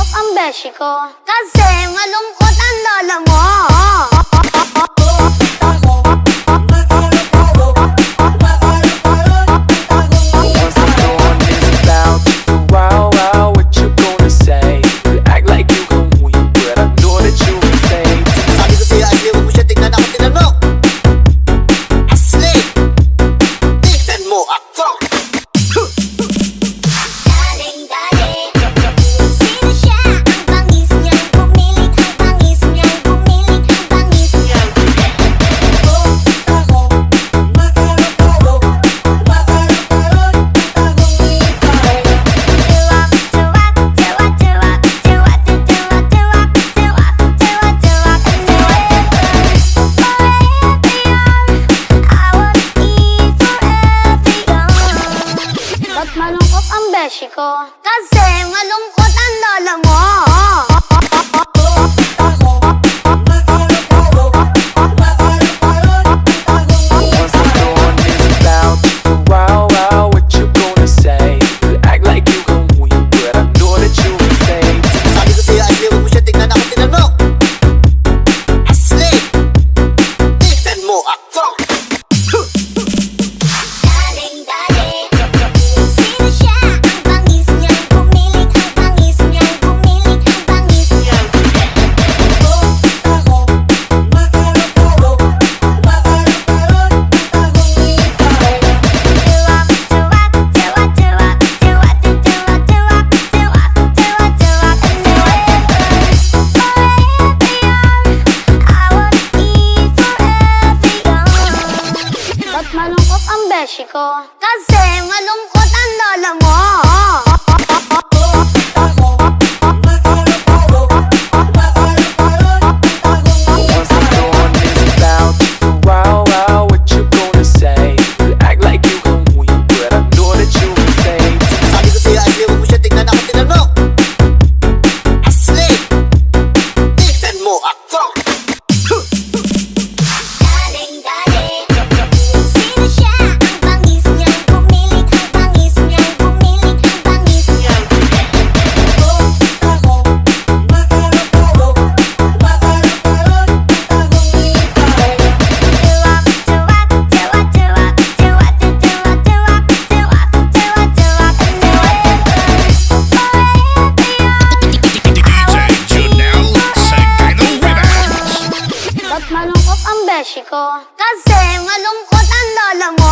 malungkot ang beshi ko kasi malungkot ang lola mo. Malungkot ang beshi ko kasi malungkot ang lola mo. Malungkot ang beshi ko kasi malungkot ang lola mo. Malungkot ang beshi ko kasi malungkot ang lola mo.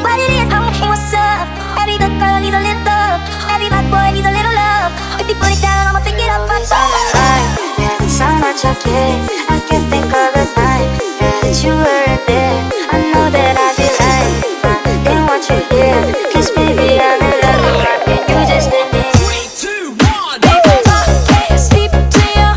What it is, I'm hey, what's up? Every good girl needs a little love. Every bad boy needs a little love. If you put it down, I'ma pick it up. So much okay. I can't think of a time that you weren't there. I know that I'd be lying if I didn't want you here. 'Cause baby, I'm in love with you. You just did it. 3, 2, 1. Insomnia.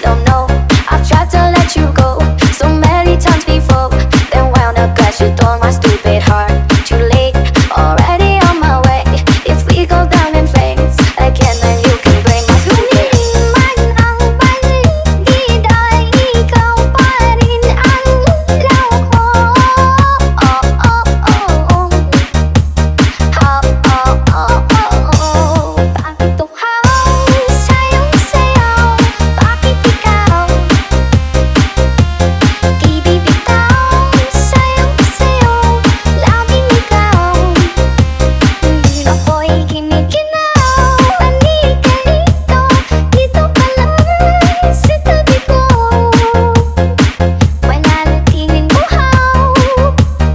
Don't know, I've tried to let you go so many times before, then wound up crash you on my stupid heart. Too late, already on my way. If we go down in flames again, then you can bring my stupid. Man ang paligid ay ikaw pa rin ang ilaw ko. Oh, oh, oh, oh. Bakit tuhaw sayong sayaw? Bakit ikaw di bibitaw? Sayong sayaw, laging ikaw. Ako'y giniginaw. Halika rito, dito ka lang sa tabi ko. Mananatingin uhaw,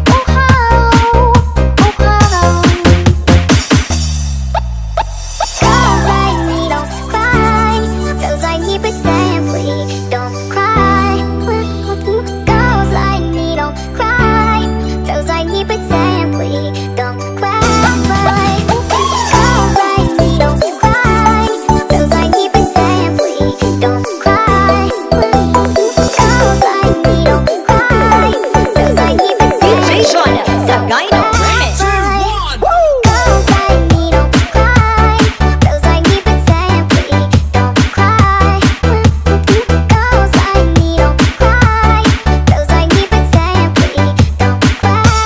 uhaw, uhaw. Cause I need don't cry. Cause I need it simply don't cry. Cause I need don't cry. Cause I need it simply don't cry. Cause I need don't cry. Cause I need it simply don't cry. Cause I need don't cry. Cause I need it simply don't cry. Cause I need don't cry. Cause I need it simply don't cry. Cause I need don't cry. Cause I need it simply don't cry.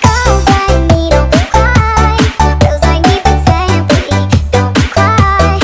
Cause I need don't cry. Cause I need it simply don't cry.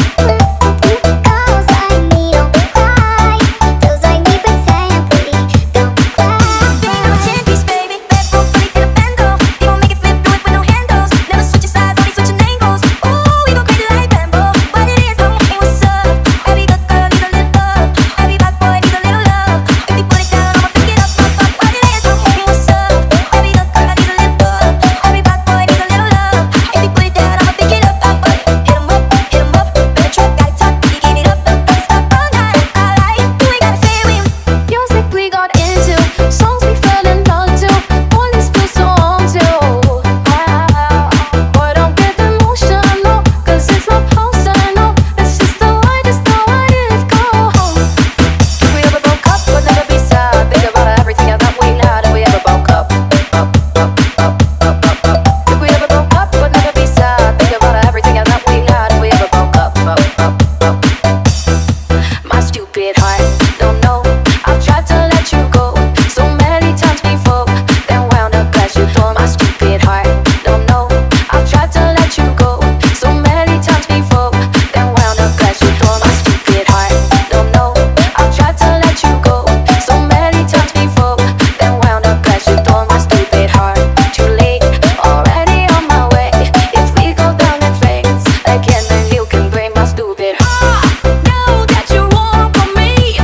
Cause I need don't cry. Cause I need it simply don't cry. Bang on a 10-piece, baby. Bedroom fully in a bando. You won't make it flip, do it with no handles. Never switching sides, only switching angles. Ooh, we go crazy like Bambo. What it is, homie, hey, what's up? Every good girl needs a little love. Every bad boy needs a little love. If you put it down, I'ma pick it up, up, up. What it is, homie, hey, what's up? Every good girl needs a little love. Every bad boy needs a little love. If you put it down, I'ma pick it up, up, up. Hit 'em up, hit 'em up. Better truck, got it tucked. You gave it up, up, got it stuck all night. I like it, you ain't gotta say we. Music we got into, songs we fell in love to, all this feels so on to. Boy, don't get emotional, cause it's not personal. It's just the way it goes. If we ever broke up, we'll never be sad. Think about everything that we had if we ever broke up. If we ever broke up, we'll never be sad. Think about everything that we had if we ever broke up. My stupid heart, don't know, I've tried to let you go so many times before, then wound up crash you on my stupid heart. Don't know, I've tried to let you go so many times before, then wound up crash you on my stupid heart. Don't know, I've tried to let you go so many times before, then wound up crash you on my stupid heart. Too late, already on my way. If we go down in flames again, then you can bring my stupid heart. Know that you want from me,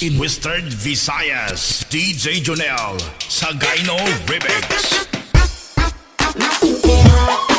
in Western Visayas, DJ Jonel, Sagayno Remix. Mas inteira